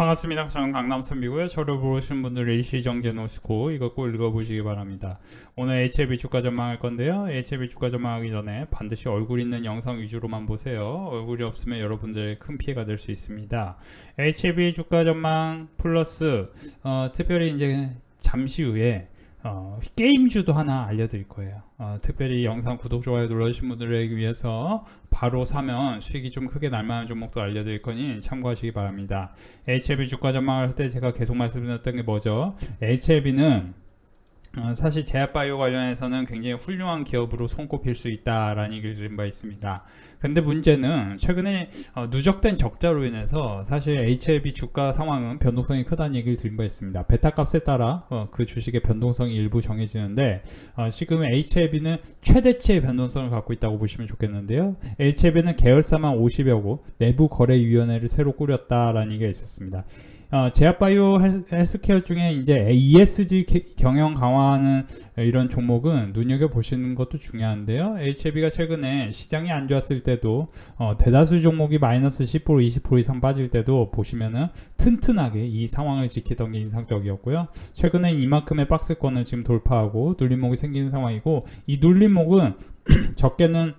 반갑습니다. 저는 강남선비고요. 저를 보시는 분들 일시 정지해 놓으시고 이거 꼭 읽어보시기 바랍니다. 오늘 HLB 주가 전망할 건데요. HLB 주가 전망하기 전에 반드시 얼굴 있는 영상 위주로만 보세요. 얼굴이 없으면 여러분들의 큰 피해가 될 수 있습니다. HLB 주가 전망 플러스 특별히 이제 잠시 후에 게임주도 하나 알려드릴 거예요. 특별히 영상 구독, 좋아요 눌러주신 분들에게 위해서 바로 사면 수익이 좀 크게 날만한 종목도 알려드릴 거니 참고하시기 바랍니다. HLB 주가 전망을 할 때 제가 계속 말씀드렸던 게 뭐죠? HLB는 사실 제약바이오 관련해서는 굉장히 훌륭한 기업으로 손꼽힐 수 있다라는 얘기를 드린 바 있습니다. 근데 문제는 최근에 누적된 적자로 인해서 사실 HLB 주가 상황은 변동성이 크다는 얘기를 드린 바 있습니다. 베타 값에 따라 그 주식의 변동성이 일부 정해지는데 지금 HLB는 최대치의 변동성을 갖고 있다고 보시면 좋겠는데요. HLB는 계열사만 50여 곳 내부 거래위원회를 새로 꾸렸다라는 얘기가 있었습니다. 제약바이오 헬스케어 중에 이제 ESG 경영 강화하는 이런 종목은 눈여겨보시는 것도 중요한데요. HLB가 최근에 시장이 안 좋았을 때도 대다수 종목이 마이너스 10% 20% 이상 빠질 때도 보시면은 튼튼하게 이 상황을 지키던 게 인상적이었고요. 최근에 이만큼의 박스권을 지금 돌파하고 눌림목이 생기는 상황이고, 이 눌림목은 적게는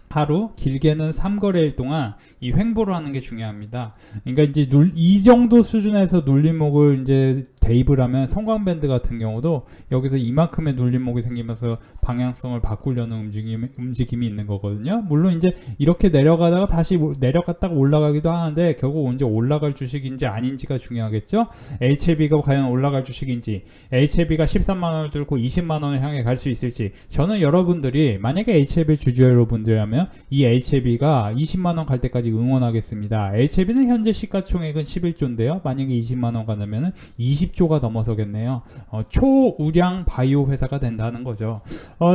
하루, 길게는 3거래일 동안 이 횡보를 하는 게 중요합니다. 그러니까 이제 이 정도 수준에서 눌림목을 이제 대입을 하면 성광밴드 같은 경우도 여기서 이만큼의 눌림목이 생기면서 방향성을 바꾸려는 움직임이 있는 거거든요. 물론 이제 이렇게 내려가다가 다시 내려갔다가 올라가기도 하는데 결국 언제 올라갈 주식인지 아닌지가 중요하겠죠. HLB가 과연 올라갈 주식인지, HLB가 13만원을 뚫고 20만원을 향해 갈 수 있을지, 저는 여러분들이 만약에 HLB 주주 여러분들이라면 이 HLB가 20만원 갈 때까지 응원하겠습니다. HLB는 현재 시가총액은 11조인데요. 만약에 20만원 가면 20조가 넘어서겠네요. 초우량 바이오 회사가 된다는 거죠.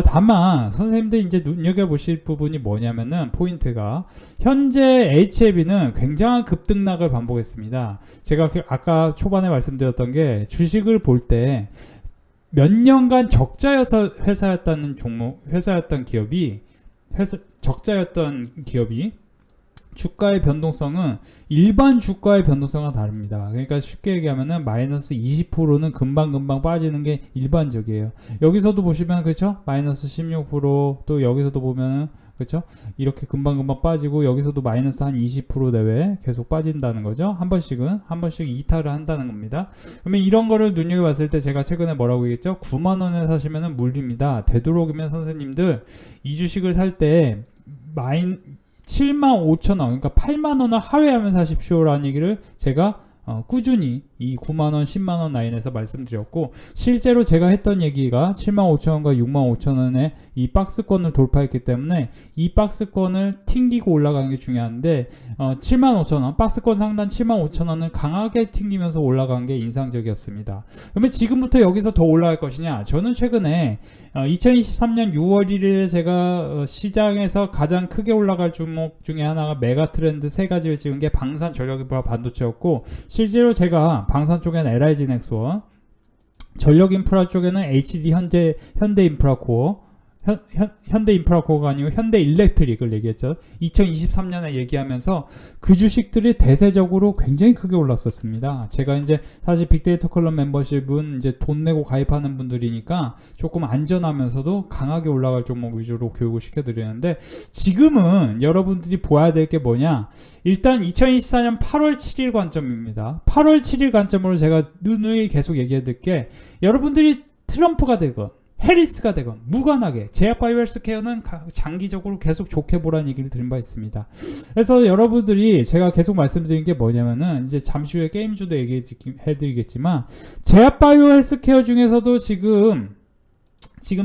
다만 선생님들 이제 눈여겨보실 부분이 뭐냐면은 포인트가 현재 HLB는 굉장한 급등락을 반복했습니다. 제가 아까 초반에 말씀드렸던 게 주식을 볼 때 몇 년간 적자여서 회사였던 기업이 적자였던 기업이 주가의 변동성은 일반 주가의 변동성과 다릅니다. 그러니까 쉽게 얘기하면은 마이너스 20%는 금방금방 빠지는 게 일반적이에요. 여기서도 보시면 그렇죠? 마이너스 16%또 여기서도 보면은 그렇죠? 이렇게 금방금방 빠지고 여기서도 마이너스 한 20% 내외 계속 빠진다는 거죠. 한 번씩 이탈을 한다는 겁니다. 그러면 이런 거를 눈여겨봤을 때 제가 최근에 뭐라고 얘기했죠? 9만원에 사시면은 물립니다. 되도록이면 선생님들 이 주식을 살 때 75,000원, 그러니까 8만원을 하회하면 사십시오라는 얘기를 제가 꾸준히 이 9만원, 10만원 라인에서 말씀드렸고, 실제로 제가 했던 얘기가 75,000원과 65,000원의 이 박스권을 돌파했기 때문에 이 박스권을 튕기고 올라가는 게 중요한데 75,000원, 박스권 상단 75,000원을 강하게 튕기면서 올라간 게 인상적이었습니다. 그러면 지금부터 여기서 더 올라갈 것이냐? 저는 최근에 2023년 6월 1일에 제가 시장에서 가장 크게 올라갈 종목 중에 하나가 메가트렌드 3가지를 찍은 게 방산 전력인프라 반도체였고, 실제로 제가 방산 쪽에는 LIG 넥스원, 전력 인프라 쪽에는 HD 현대 인프라코어, 현대 인프라코어가 아니고 현대 일렉트릭을 얘기했죠. 2023년에 얘기하면서 그 주식들이 대세적으로 굉장히 크게 올랐었습니다. 제가 이제 사실 빅데이터 클럽 멤버십은 이제 돈 내고 가입하는 분들이니까 조금 안전하면서도 강하게 올라갈 종목 위주로 교육을 시켜드리는데, 지금은 여러분들이 봐야 될 게 뭐냐? 일단 2024년 8월 7일 관점입니다. 8월 7일 관점으로 제가 누누이 계속 얘기해드릴 게, 여러분들이 트럼프가 되건 해리스가 되건 무관하게 제약바이오 헬스케어는 장기적으로 계속 좋게 보라는 얘기를 드린 바 있습니다. 그래서 여러분들이 제가 계속 말씀드린 게 뭐냐면은 이제 잠시 후에 게임주도 얘기해드리겠지만, 제약바이오 헬스케어 중에서도 지금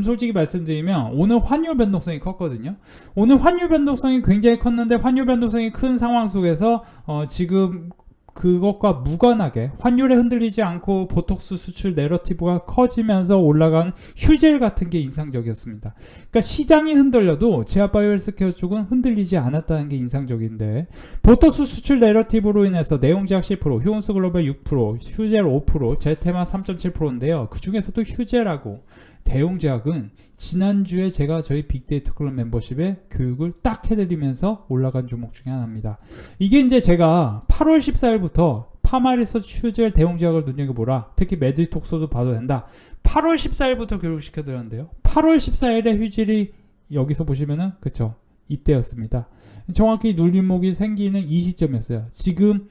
솔직히 말씀드리면 오늘 환율 변동성이 컸거든요. 오늘 환율 변동성이 굉장히 컸는데, 환율 변동성이 큰 상황 속에서 지금 그것과 무관하게 환율에 흔들리지 않고 보톡스 수출 내러티브가 커지면서 올라간 휴젤 같은 게 인상적이었습니다. 그러니까 시장이 흔들려도 제약바이오 헬스케어 쪽은 흔들리지 않았다는 게 인상적인데, 보톡스 수출 내러티브로 인해서 내용제약 10%, 휴온스 글로벌 6%, 휴젤 5%, 제테마 3.7%인데요. 그 중에서도 휴젤하고 대웅제약은 지난주에 제가 저희 빅데이터 클럽 멤버십에 교육을 딱 해드리면서 올라간 종목 중에 하나입니다. 이게 이제 제가 8월 14일부터 파마리서치, 휴젤, 대웅제약을 눈여겨보라. 특히 메디톡스도 봐도 된다. 8월 14일부터 교육시켜드렸는데요. 8월 14일에 휴젤이 여기서 보시면은 그쵸, 이때였습니다. 정확히 눌림목이 생기는 이 시점이었어요. 지금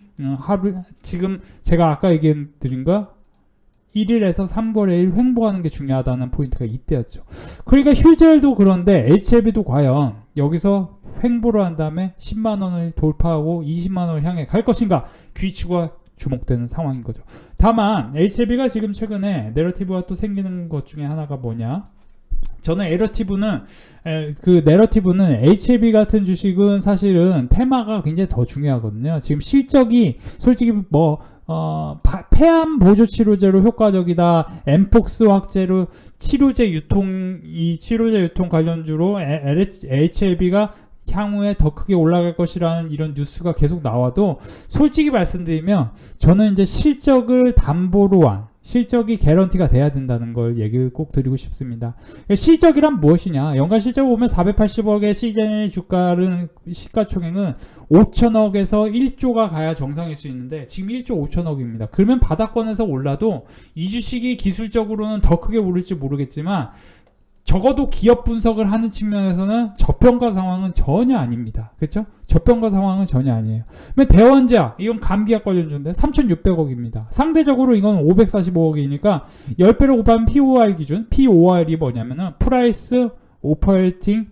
지금 제가 아까 얘기해 드린 거 1일에서 3거래일 횡보하는 게 중요하다는 포인트가 이때였죠. 그러니까 휴젤도 그런데 HLB도 과연 여기서 횡보를 한 다음에 10만원을 돌파하고 20만원을 향해 갈 것인가, 귀추가 주목되는 상황인 거죠. 다만 HLB가 지금 최근에 내러티브가 또 생기는 것 중에 하나가 뭐냐, 저는 내러티브는 HLB 같은 주식은 사실은 테마가 굉장히 더 중요하거든요. 지금 실적이 솔직히 폐암 보조 치료제로 효과적이다, 엠폭스 확제로 치료제 유통 관련주로 HLB가 향후에 더 크게 올라갈 것이라는 이런 뉴스가 계속 나와도, 솔직히 말씀드리면 저는 이제 실적을 담보로 한, 실적이 개런티가 돼야 된다는 걸 얘기를 꼭 드리고 싶습니다. 실적이란 무엇이냐, 연간 실적을 보면 480억의 시즌의 주가는, 시가총액은 5천억에서 1조가 가야 정상일 수 있는데 지금 1조 5천억입니다. 그러면 바닥권에서 올라도 이 주식이 기술적으로는 더 크게 오를지 모르겠지만 적어도 기업 분석을 하는 측면에서는 저평가 상황은 전혀 아닙니다. 그렇죠? 저평가 상황은 전혀 아니에요. 대원제약, 이건 감기약 관련주인데 3,600억입니다. 상대적으로 이건 545억이니까 10배로 곱하면 POR 기준, POR이 뭐냐면은 프라이스 오퍼레이팅,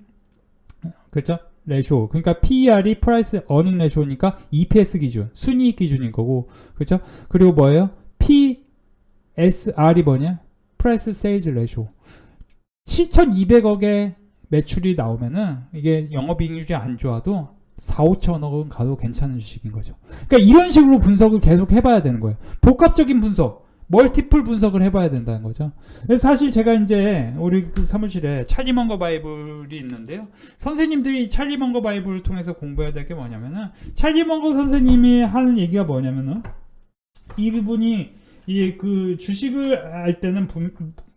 그렇죠? 레쇼. 그러니까 PER이 프라이스 어닝 레쇼니까 EPS 기준, 순이익 기준인 거고, 그렇죠? 그리고 뭐예요? PSR이 뭐냐? 프라이스 세일즈 레쇼. 7,200억의 매출이 나오면은 이게 영업이익률이 안 좋아도 4, 5천억은 가도 괜찮은 주식인 거죠. 그러니까 이런 식으로 분석을 계속 해봐야 되는 거예요. 복합적인 분석, 멀티플 분석을 해봐야 된다는 거죠. 사실 제가 이제 우리 그 사무실에 찰리 먼거 바이블이 있는데요. 선생님들이 찰리 먼거 바이블을 통해서 공부해야 될 게 뭐냐면은, 찰리 먼거 선생님이 하는 얘기가 뭐냐면은, 이 부분이 그 주식을 알 때는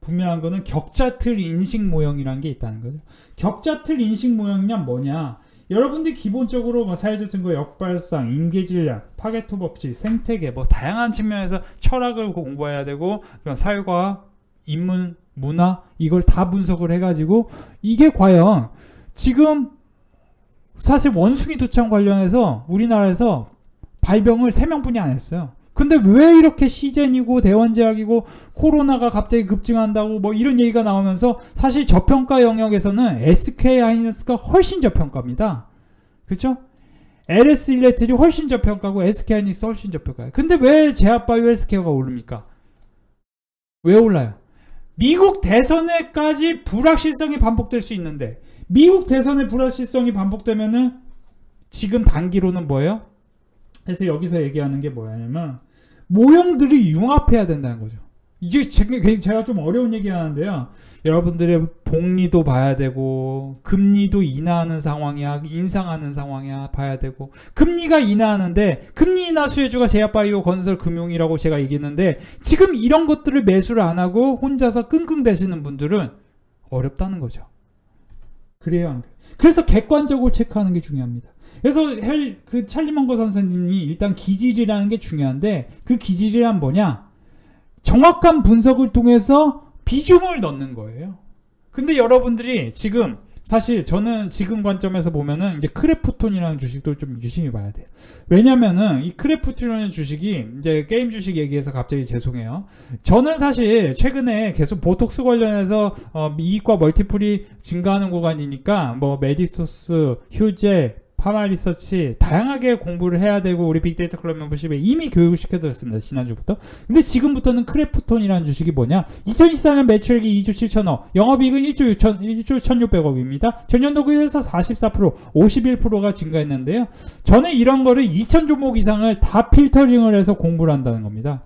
분명한 거는 격자틀 인식 모형이라는 게 있다는 거죠. 격자틀 인식 모형이란 뭐냐? 여러분들이 기본적으로 사회적 증거, 역발상, 인계질량, 파게토 법칙, 생태계, 다양한 측면에서 철학을 공부해야 되고, 사회과학, 인문, 문화, 이걸 다 분석을 해가지고, 이게 과연 지금 사실 원숭이 두창 관련해서 우리나라에서 발병을 3명뿐이 안 했어요. 근데 왜 이렇게 시젠이고 대원제약이고 코로나가 갑자기 급증한다고 이런 얘기가 나오면서, 사실 저평가 영역에서는 SK하이닉스가 훨씬 저평가입니다. 그렇죠? LS 일렉트릭이 훨씬 저평가고 SK하이닉스 훨씬 저평가예요. 근데 왜 제약바이오 헬스케어가 오릅니까? 왜 올라요? 미국 대선에까지 불확실성이 반복될 수 있는데, 미국 대선의 불확실성이 반복되면은 지금 단기로는 뭐예요? 그래서 여기서 얘기하는 게 뭐냐면, 모형들이 융합해야 된다는 거죠. 이게 제가 좀 어려운 얘기 하는데요. 여러분들의 복리도 봐야 되고, 금리도 인하하는 상황이야, 인상하는 상황이야 봐야 되고, 금리가 인하하는데, 금리 인하 수혜주가 제약바이오, 건설, 금융이라고 제가 얘기했는데, 지금 이런 것들을 매수를 안 하고 혼자서 끙끙 대시는 분들은 어렵다는 거죠. 그래요, 안 그래요? 그래서 객관적으로 체크하는 게 중요합니다. 그래서 그 찰리 먼거 선생님이 일단 기질이라는 게 중요한데, 그 기질이란 뭐냐? 정확한 분석을 통해서 비중을 넣는 거예요. 근데 여러분들이 지금, 사실 저는 지금 관점에서 보면은 이제 크래프톤이라는 주식도 좀 유심히 봐야 돼요. 왜냐면은 이 크래프톤이라는 주식이, 이제 게임 주식 얘기해서 갑자기 죄송해요. 저는 사실 최근에 계속 보톡스 관련해서 이익과 멀티플이 증가하는 구간이니까 메디토스, 휴젤, 파마리서치 다양하게 공부를 해야 되고, 우리 빅데이터 클럽 멤버십에 이미 교육을 시켜드렸습니다. 지난주부터. 근데 지금부터는 크래프톤이라는 주식이 뭐냐? 2024년 매출액이 2조 7천억, 영업이익은 1조 1,600억입니다. 전년도 비해서 44%, 51%가 증가했는데요. 저는 이런 거를 2,000 종목 이상을 다 필터링을 해서 공부를 한다는 겁니다.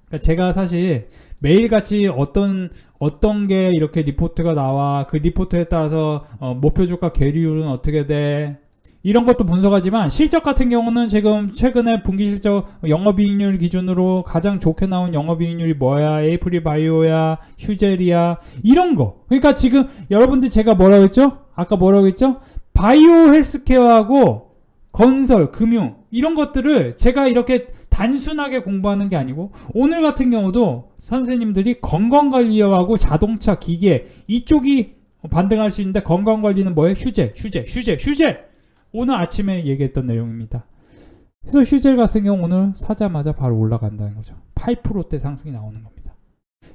그러니까 제가 사실 매일같이 어떤 게 이렇게 리포트가 나와, 그 리포트에 따라서 목표 주가 계리율은 어떻게 돼, 이런 것도 분석하지만, 실적 같은 경우는 지금 최근에 분기 실적 영업이익률 기준으로 가장 좋게 나온 영업이익률이 뭐야, 에이프리 바이오야, 휴젤이야, 이런 거. 그러니까 지금 여러분들 제가 뭐라고 했죠? 아까 뭐라고 했죠? 바이오 헬스케어하고 건설, 금융, 이런 것들을 제가 이렇게 단순하게 공부하는 게 아니고 오늘 같은 경우도 선생님들이 건강관리하고 자동차, 기계 이쪽이 반등할 수 있는데 건강관리는 뭐예요? 휴재. 오늘 아침에 얘기했던 내용입니다. 그래서 휴재 같은 경우 오늘 사자마자 바로 올라간다는 거죠. 8%대 상승이 나오는 겁니다.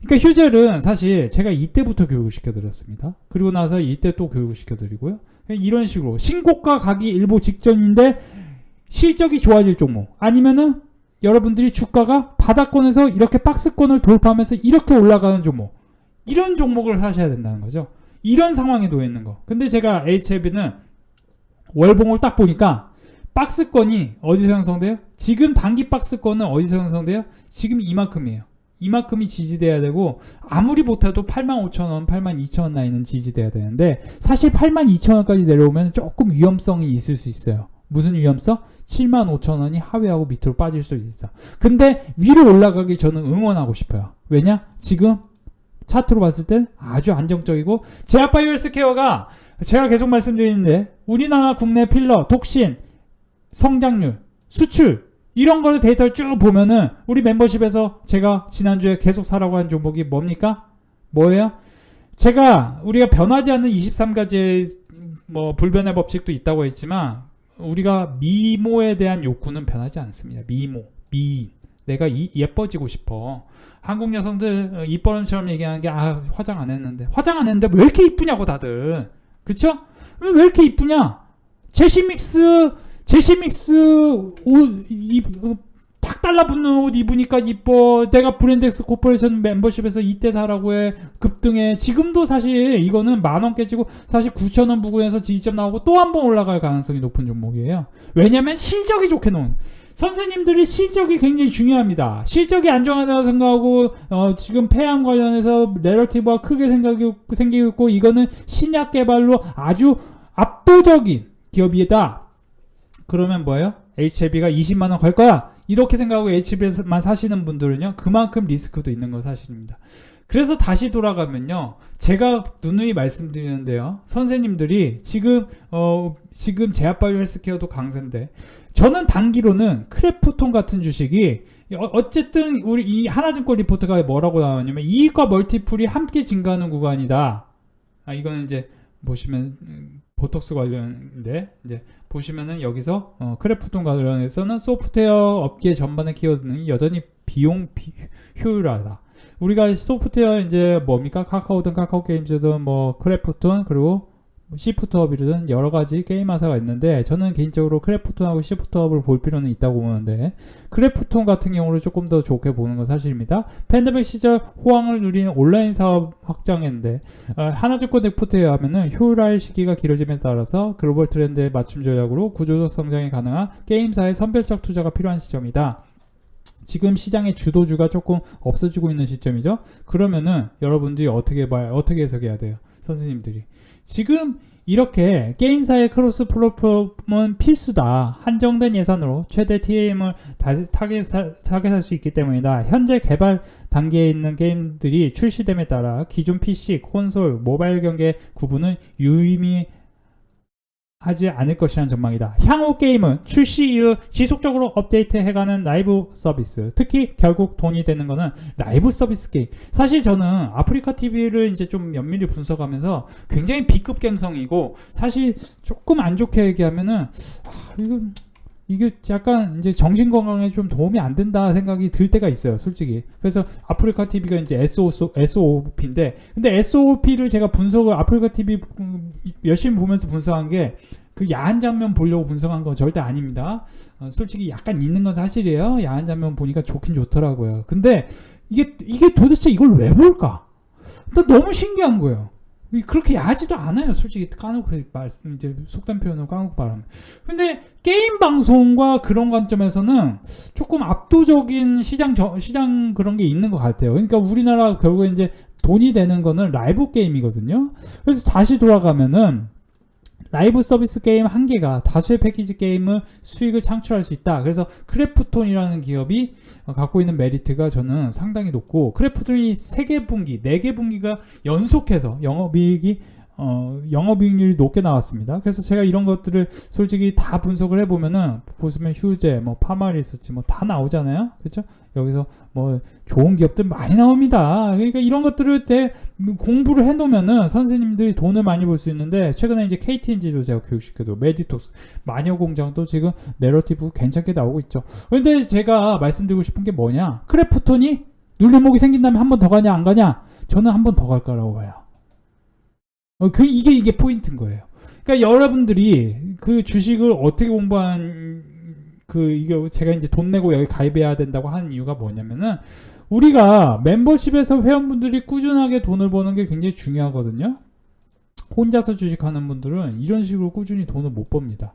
그러니까 휴젤은 사실 제가 이때부터 교육을 시켜드렸습니다. 그리고 나서 이때 또 교육을 시켜드리고요. 이런 식으로 신고가 가기 일보 직전인데 실적이 좋아질 종목, 아니면은 여러분들이 주가가 바닥권에서 이렇게 박스권을 돌파하면서 이렇게 올라가는 종목, 이런 종목을 사셔야 된다는 거죠. 이런 상황에 놓여 있는 거. 근데 제가 HLB는 월봉을 딱 보니까 박스권이 어디서 형성돼요? 지금 단기 박스권은 어디서 형성돼요? 지금 이만큼이에요. 이만큼이 지지돼야 되고, 아무리 못해도 85,000원, 82,000원 라인은 지지돼야 되는데 사실 82,000원까지 내려오면 조금 위험성이 있을 수 있어요. 무슨 위험성? 75,000원이 하회하고 밑으로 빠질 수도 있다. 근데 위로 올라가길 저는 응원하고 싶어요. 왜냐? 지금 차트로 봤을 땐 아주 안정적이고, 제약바이오 헬스케어가 제가 계속 말씀드리는데 우리나라 국내 필러, 독신, 성장률, 수출 이런 거를 데이터를 쭉 보면은 우리 멤버십에서 제가 지난주에 계속 사라고 한 종목이 뭡니까? 뭐예요? 우리가 변하지 않는 23가지의 불변의 법칙도 있다고 했지만 우리가 미모에 대한 욕구는 변하지 않습니다. 미인. 내가 예뻐지고 싶어. 한국 여성들 입버릇처럼 얘기하는 게 화장 안 했는데 왜 이렇게 이쁘냐고 다들. 그쵸? 왜 이렇게 이쁘냐? 제시믹스 옷 탁 달라붙는 옷 입으니까 이뻐. 내가 브랜드엑스 코퍼레이션 멤버십에서 이때 사라고 해. 급등해. 지금도 사실 이거는 10,000원 깨지고 사실 9,000원 부근에서 지지점 나오고 또 한 번 올라갈 가능성이 높은 종목이에요. 왜냐면 실적이 좋게 나오는. 선생님들이 실적이 굉장히 중요합니다. 실적이 안정하다고 생각하고 지금 폐암 관련해서 내러티브가 크게 생기고 있고, 이거는 신약 개발로 아주 압도적인 기업이다. 그러면 뭐예요? HLB가 20만원 걸 거야. 이렇게 생각하고 HLB만 사시는 분들은요, 그만큼 리스크도 있는 건 사실입니다. 그래서 다시 돌아가면요, 제가 누누이 말씀드리는데요, 선생님들이 지금 제약바이오 헬스케어도 강세인데, 저는 단기로는 크래프톤 같은 주식이 어쨌든 우리 이 하나증권 리포트가 뭐라고 나왔냐면 이익과 멀티플이 함께 증가하는 구간이다. 이거는 이제 보시면 보톡스 관련인데, 이제 보시면은 여기서 크래프톤 관련해서는 소프트웨어 업계 전반의 키워드는 여전히 비용 효율화다. 우리가 소프트웨어 이제 뭡니까? 카카오든 카카오게임즈든 크래프톤, 그리고 시프트업이든 여러 가지 게임 회사가 있는데, 저는 개인적으로 크래프톤하고 시프트업을 볼 필요는 있다고 보는데, 크래프톤 같은 경우를 조금 더 좋게 보는 건 사실입니다. 팬데믹 시절 호황을 누리는 온라인 사업 확장했는데, 하나증권 리포트에 하면은 효율화의 시기가 길어짐에 따라서 글로벌 트렌드에 맞춤 전략으로 구조적 성장이 가능한 게임사의 선별적 투자가 필요한 시점이다. 지금 시장의 주도주가 조금 없어지고 있는 시점이죠. 그러면은 여러분들이 어떻게 해석해야 돼요? 선생님들이 지금 이렇게 게임사의 크로스 플랫폼은 필수다. 한정된 예산으로 최대 TAM을 타겟할 수 있기 때문이다. 현재 개발 단계에 있는 게임들이 출시됨에 따라 기존 PC, 콘솔, 모바일 경계 구분은 유의미하지 않을 것이라는 전망이다. 향후 게임은 출시 이후 지속적으로 업데이트해가는 라이브 서비스, 특히 결국 돈이 되는 거는 라이브 서비스 게임. 사실 저는 아프리카 TV를 이제 좀 면밀히 분석하면서 굉장히 B급 감성이고, 사실 조금 안 좋게 얘기하면은 이게 약간 이제 정신 건강에 좀 도움이 안 된다 생각이 들 때가 있어요, 솔직히. 그래서 아프리카 TV가 이제 SOP인데, 근데 SOP를 제가 아프리카 TV 열심히 보면서 분석한 게 그 야한 장면 보려고 분석한 건 절대 아닙니다. 솔직히 약간 있는 건 사실이에요. 야한 장면 보니까 좋긴 좋더라고요. 근데 이게 도대체 이걸 왜 볼까? 너무 신기한 거예요. 그렇게 야하지도 않아요, 솔직히. 까놓고 이제 속된 표현으로 까놓고 말하면. 근데 게임 방송과 그런 관점에서는 조금 압도적인 시장 그런 게 있는 것 같아요. 그러니까 우리나라 결국에 이제 돈이 되는 거는 라이브 게임이거든요. 그래서 다시 돌아가면은 라이브 서비스 게임 한 개가 다수의 패키지 게임을 수익을 창출할 수 있다. 그래서 크래프톤이라는 기업이 갖고 있는 메리트가 저는 상당히 높고, 크래프톤이 3개 분기, 4개 분기가 연속해서 영업이익이 영업이익률이 높게 나왔습니다. 그래서 제가 이런 것들을 솔직히 다 분석을 해보면은 보시면 휴재, 뭐 파마리서치 뭐 다 나오잖아요. 그렇죠? 여기서 뭐 좋은 기업들 많이 나옵니다. 그러니까 이런 것들을 공부를 해놓으면은 선생님들이 돈을 많이 벌 수 있는데 최근에 이제 KTNG도 제가 교육시켜도 메디톡스, 마녀공장도 지금 내러티브 괜찮게 나오고 있죠. 그런데 제가 말씀드리고 싶은 게 뭐냐? 크래프톤이 눌림목이 생긴다면 한 번 더 가냐 안 가냐? 저는 한 번 더 갈 거라고 봐요. 이게 포인트인 거예요. 그러니까 여러분들이 그 주식을 어떻게 공부한 이게 제가 이제 돈 내고 여기 가입해야 된다고 하는 이유가 뭐냐면은 우리가 멤버십에서 회원분들이 꾸준하게 돈을 버는 게 굉장히 중요하거든요. 혼자서 주식하는 분들은 이런 식으로 꾸준히 돈을 못 법니다.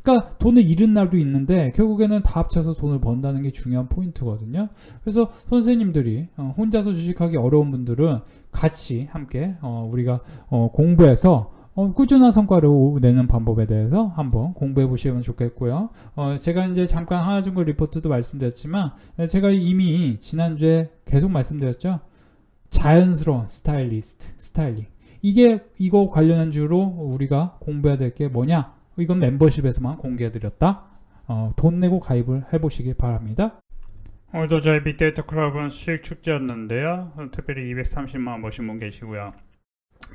그러니까 돈을 잃은 날도 있는데 결국에는 다 합쳐서 돈을 번다는 게 중요한 포인트거든요. 그래서 선생님들이 혼자서 주식하기 어려운 분들은 같이 함께 우리가 공부해서 꾸준한 성과를 내는 방법에 대해서 한번 공부해 보시면 좋겠고요. 제가 이제 잠깐 하나증권 리포트도 말씀드렸지만 제가 이미 지난주에 계속 말씀드렸죠. 자연스러운 스타일링. 이거 관련한 주로 우리가 공부해야 될 게 뭐냐? 이건 멤버십에서만 공개해드렸다. 돈 내고 가입을 해보시기 바랍니다. 오늘도 저희 빅데이터 클럽은 수익 축제였는데요. 특별히 230만원 버신 분 계시고요.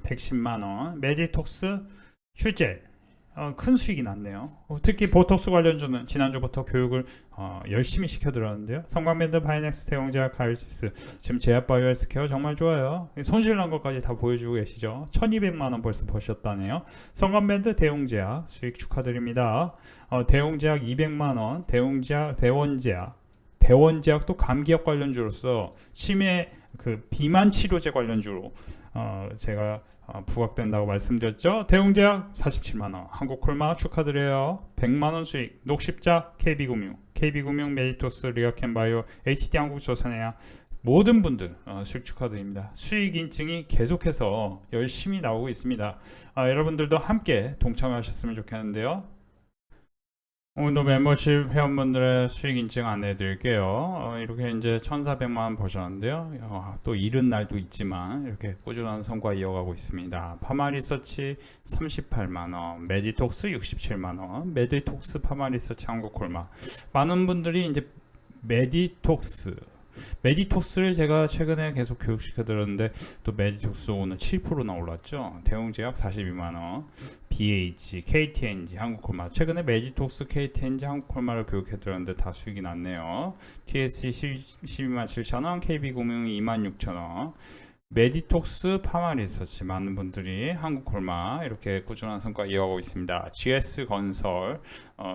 110만원 메디톡스 휴재 큰 수익이 났네요. 특히 보톡스 관련주는 지난주부터 교육을 열심히 시켜드렸는데요. 성광밴드, 바이넥스, 대웅제약, 가이오시스, 지금 제약바이오 헬스케어 정말 좋아요. 손실난 것까지 다 보여주고 계시죠. 1200만원 벌써 버셨다네요. 성광밴드, 대웅제약 수익 축하드립니다. 대웅제약 200만원, 대원제약도 감기약 관련주로서 치매 비만 치료제 관련주로 제가 부각된다고 말씀드렸죠. 대웅제약 47만원, 한국콜마 축하드려요. 100만원 수익, 녹십자, KB금융, 메디토스, 리아켄바이오, HD한국조선해양 모든 분들 수익 축하드립니다. 수익 인증이 계속해서 열심히 나오고 있습니다. 여러분들도 함께 동참하셨으면 좋겠는데요. 오늘도 멤버십 회원분들의 수익 인증 안내해 드릴게요. 이렇게 이제 1,400만원 버셨는데요. 또 잃은 날도 있지만 이렇게 꾸준한 성과 이어가고 있습니다. 파마리서치 38만원, 메디톡스 67만원, 메디톡스 파마리서치 한국콜마. 많은 분들이 이제 메디톡스를 제가 최근에 계속 교육시켜 드렸는데 또 메디톡스 오늘 7%나 올랐죠. 대웅제약 42만원, BH, KTNG, 한국콜마. 최근에 메디톡스, KTNG, 한국콜마를 교육해 드렸는데 다 수익이 났네요. TSC 12만 7천원, KB금융 2만 6천원. 메디톡스, 파마리서치 많은 분들이 한국콜마 이렇게 꾸준한 성과 이어가고 있습니다. GS건설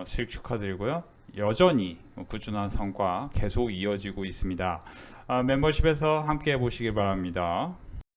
수익 축하드리고요. 여전히 꾸준한 성과 계속 이어지고 있습니다. 멤버십에서 함께 해보시기 바랍니다.